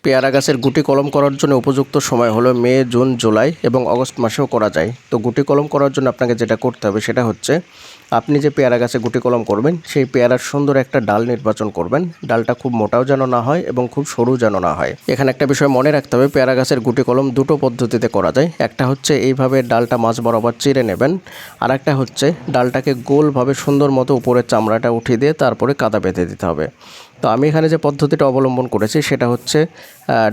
পেয়ারা গাছের গুটি কলম করার জন্য উপযুক্ত সময় হলো মে, জুন, জুলাই এবং অগস্ট মাসেও করা যায়। তো গুটি কলম করার জন্য আপনাকে যেটা করতে হবে সেটা হচ্ছে আপনি যে পেয়ারা গাছে গুটি কলম করবেন সেই পেয়ারার সুন্দর একটা ডাল নির্বাচন করবেন। ডালটা খুব মোটাও যেন না হয় এবং খুব সরু যেন না হয়। এখানে একটা বিষয় মনে রাখতে হবে, পেয়ারা গাছের গুটি কলম দুটো পদ্ধতিতে করা যায়। একটা হচ্ছে এইভাবে ডালটা মাঝ বরাবর চিরে নেবেন, আর একটা হচ্ছে ডালটাকে গোলভাবে সুন্দর মতো উপরের চামড়াটা উঠিয়ে দিয়ে তারপরে কাদা বেঁধে দিতে হবে। তো আমি এখানে যে পদ্ধতিটা অবলম্বন করেছি সেটা হচ্ছে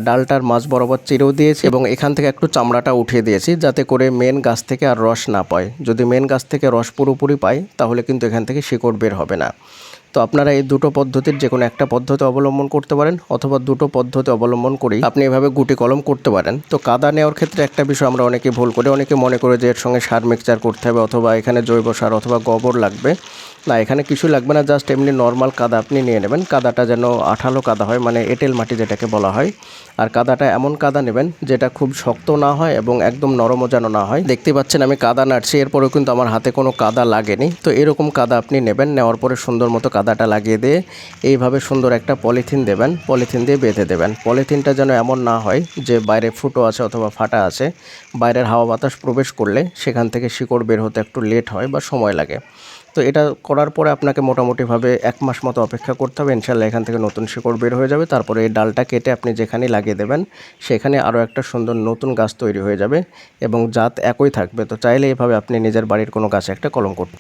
ডালটার মাঝ বরাবর চিরেও দিয়েছি এবং এখান থেকে একটু চামড়াটা উঠিয়ে দিয়েছি, যাতে করে মেন গাছ থেকে আর রস না পায়। যদি মেন গাছ থেকে রস পুরোপুরি পায় তাহলে কিন্তু এখান থেকে শিকড় বের হবে না। তো আপনারা এই দুটো পদ্ধতির যে কোনো একটা পদ্ধতি অবলম্বন করতে পারেন, অথবা দুটো পদ্ধতি অবলম্বন করেই আপনি এভাবে গুটি কলম করতে পারেন। তো কাদা নেওয়ার ক্ষেত্রে একটা বিষয় আমরা অনেকে ভুল করি, অনেকে মনে করে যে এর সঙ্গে সার মিক্সচার করতে হবে অথবা এখানে জৈব সার অথবা গোবর লাগবে। না, এখানে কিছু লাগবে না, জাস্ট এমনি নর্মাল কাদা আপনি নিয়ে নেবেন। কাদাটা যেন আঠালো কাদা হয়, মানে এঁটেল মাটি যেটাকে বলা হয়। আর কাদাটা এমন কাদা নেবেন যেটা খুব শক্ত না হয় এবং একদম নরমও যেন না হয়। দেখতে পাচ্ছেন আমি কাদা নাড়ছি, এরপরেও কিন্তু আমার হাতে কোনো কাদা লাগেনি। তো এরকম কাদা আপনি নেবেন, নেওয়ার পরে সুন্দর মতো কাদাটা লাগিয়ে দিয়ে এইভাবে সুন্দর একটা পলিথিন দেবেন, পলিথিন দিয়ে বেঁধে দেবেন। পলিথিনটা যেন এমন না হয় যে বাইরে ফুটো আছে অথবা ফাটা আছে, বাইরের হাওয়া বাতাস প্রবেশ করলে সেখান থেকে শিকড় বের হতে একটু লেট হয় বা সময় লাগে। তো এটা করার পরে আপনাকে মোটামুটিভাবে 1 মাস মতো অপেক্ষা করতে হবে। ইনশাআল্লাহ এখান থেকে নতুন শিকড় বের হয়ে যাবে। তারপরে এই ডালটা কেটে আপনি যেখানে লাগিয়ে দেবেন সেখানে আরও একটা সুন্দর নতুন গাছ তৈরি হয়ে যাবে এবং জাত একই থাকবে। তো চাইলে এভাবে আপনি নিজের বাড়ির কোনো গাছে একটা কলম করতে